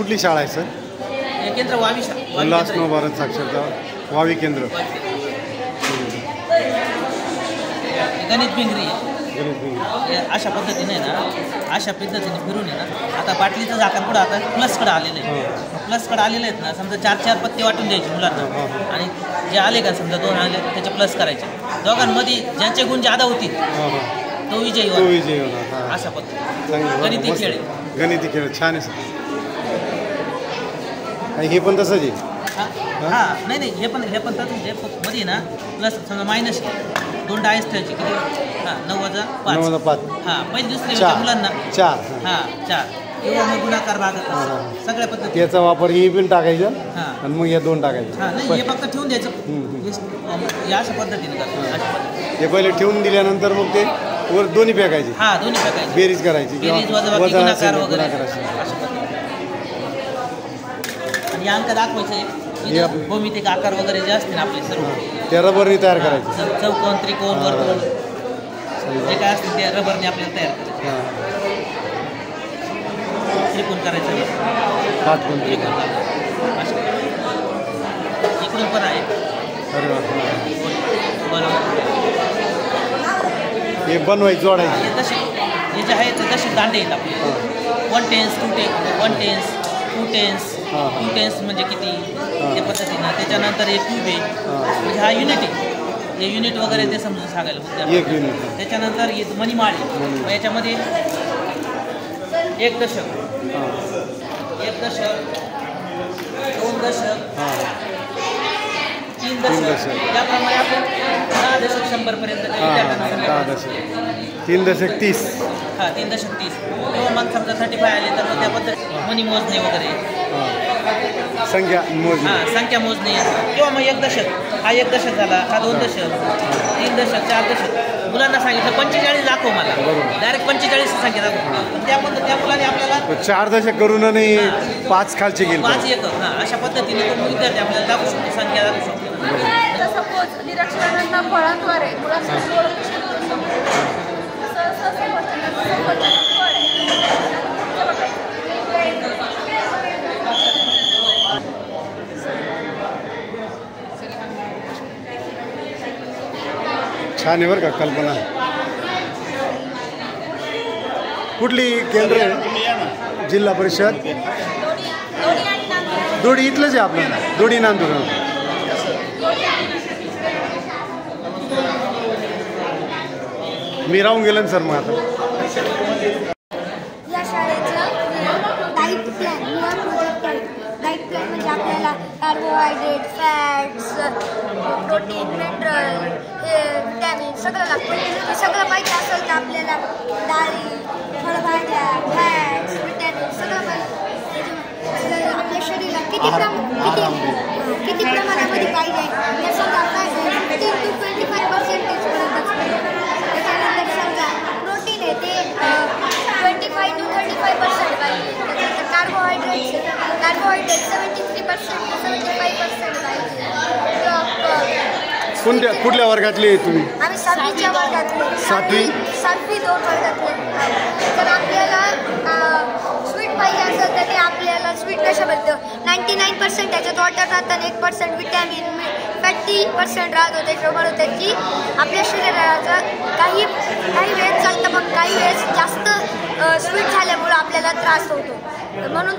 कुठली शाळा आहे सर? केंद्र वावी उल्हासनगर भारत साक्षरता वावी केंद्र. गणित भिंगरी अशा पद्धतीने ना, अशा पद्धतीने फिरून आहे ना. आता बाटलीचं झाकण पुढं आता प्लसकडे आलेलं आहे. प्लसकडे आलेले आहेत ना, समजा 4-4 पत्ते वाटून द्यायचे मुलांना आणि जे आले का समजा 2 आले त्याचे प्लस करायचे. दोघांमध्ये ज्यांचे गुण जादा होतील तो विजयी होणार. अशा पद्धती गणिती खेळ. गणिती खेळ छान आहे सर. हे पण तसंच आहे. हां नाही हे पण तसंच आहे. मध्ये ना प्लस समजा मायनस 2 डायस ठेवायचे किती. हां 9-5. हां पहिली दुसरी मुलांना 4. हां 4 किंवा मग गुणाकार भागाकार सगळ्या पद्धती. याचा वापर हे पण टाकायचं आणि मग या 2 टाकायचं. हां नाही हे फक्त ठेवून द्यायचं या अशा पद्धतीने करतो. हे पहिले ठेवून दिल्यानंतर मग ते वर दोन्ही फेकायचे. हां दोन्ही फेकायचे. बेरीज करायची. बेरीज वजाबाकी गुणाकार वगैरे आणि अंक दाखवायचे. भौमितिक आकार वगैरे जे असतील आपले सर्व ते रबरने तयार करायचे. चौकोन त्रिकोण वर्तुळ जे काय असतील ते रबरने आपल्याला तयार करायचे. त्रिकोण करायचं. इकडून पण आहे. हे बनवायचं जोडायचे. हे तसे हे जे आहे ते तसे दांडे आहेत आपले. 1 टेन्स 1 टेन्स 2 टेन्स 2 टेन्स म्हणजे किती त्या पद्धतीनं. त्याच्यानंतर हे क्यूब आहे म्हणजे हा युनिट आहे. हे युनिट वगैरे ते समजून सांगायला. त्याच्यानंतर हे मणिमाळ आहे. याच्यामध्ये 1 दशक 1 दशक 2 दशक 3 दशक त्याप्रमाणे आपण 10 दशक 100 पर्यंत 3 दशक 30. हां 3 दशक 30 किंवा मग समजा 35 आले तर मग त्या पद्धती मनी मोजणे वगैरे संख्या मोजणे. हां संख्या मोजणे किंवा मग 1 दशक. हा 1 दशक झाला. हा 2 दशक 3 दशक 4 दशक. मुलांना सांगितलं 45 दाखव मला. डायरेक्ट 45 संख्या दाखव. पण त्या मुलाने आपल्याला 4 दशक करून नाही 5 खालचे गेले 5 1. हां अशा पद्धतीने तो विद्यार्थी आपल्याला दाखवू शकतो. संख्या दाखवू शकतो. सपोज निरक्षरांना फळांद्वारे मुलांना छान आहे बरं का कल्पना. कुठली केंद्र आहे? जिल्हा परिषद दोडी इथलंच आहे आपलं. दोडी नांदूर. मी राहून गेलो सर. मग आता या शाळेचं डाईट प्लॅन डाईट प्लॅन म्हणजे आपल्याला carbohydrate fats protein mineral vitamin सगळं लागतं. ते सगळं पाहिजे असेल तर आपल्याला डाळी फळभाज्या फॅट्स विटॅमिन सगळं पाहिजे. आपल्या शरीरात किती प्रमाणामध्ये पाहिजे याचं आपला 15 to 25% पर्यंत. त्याच्यानंतर समजा प्रोटीन आहे ते 25 to 35% पाहिजे. त्याच्यानंतर कार्बोहायड्रेट 73% to 75% पाहिजे. कुठल्या वर्गातले तुम्ही? आम्ही 7वीच्या वर्गातले. 7वी 2 वर्गातले. तर आपल्याला स्वीट पाहिजे असेल तर ते आपल्याला स्वीट कशा भेटतं. 99% त्याच्यात वॉटर राहतं आणि 1% विटॅमिन 50% राहतो. त्याच्यामुळे त्याची आपल्या शरीराचा काही वेळेस चालतं पण काही वेळेस जास्त स्वीट झाल्यामुळं आपल्याला त्रास होतो. म्हणून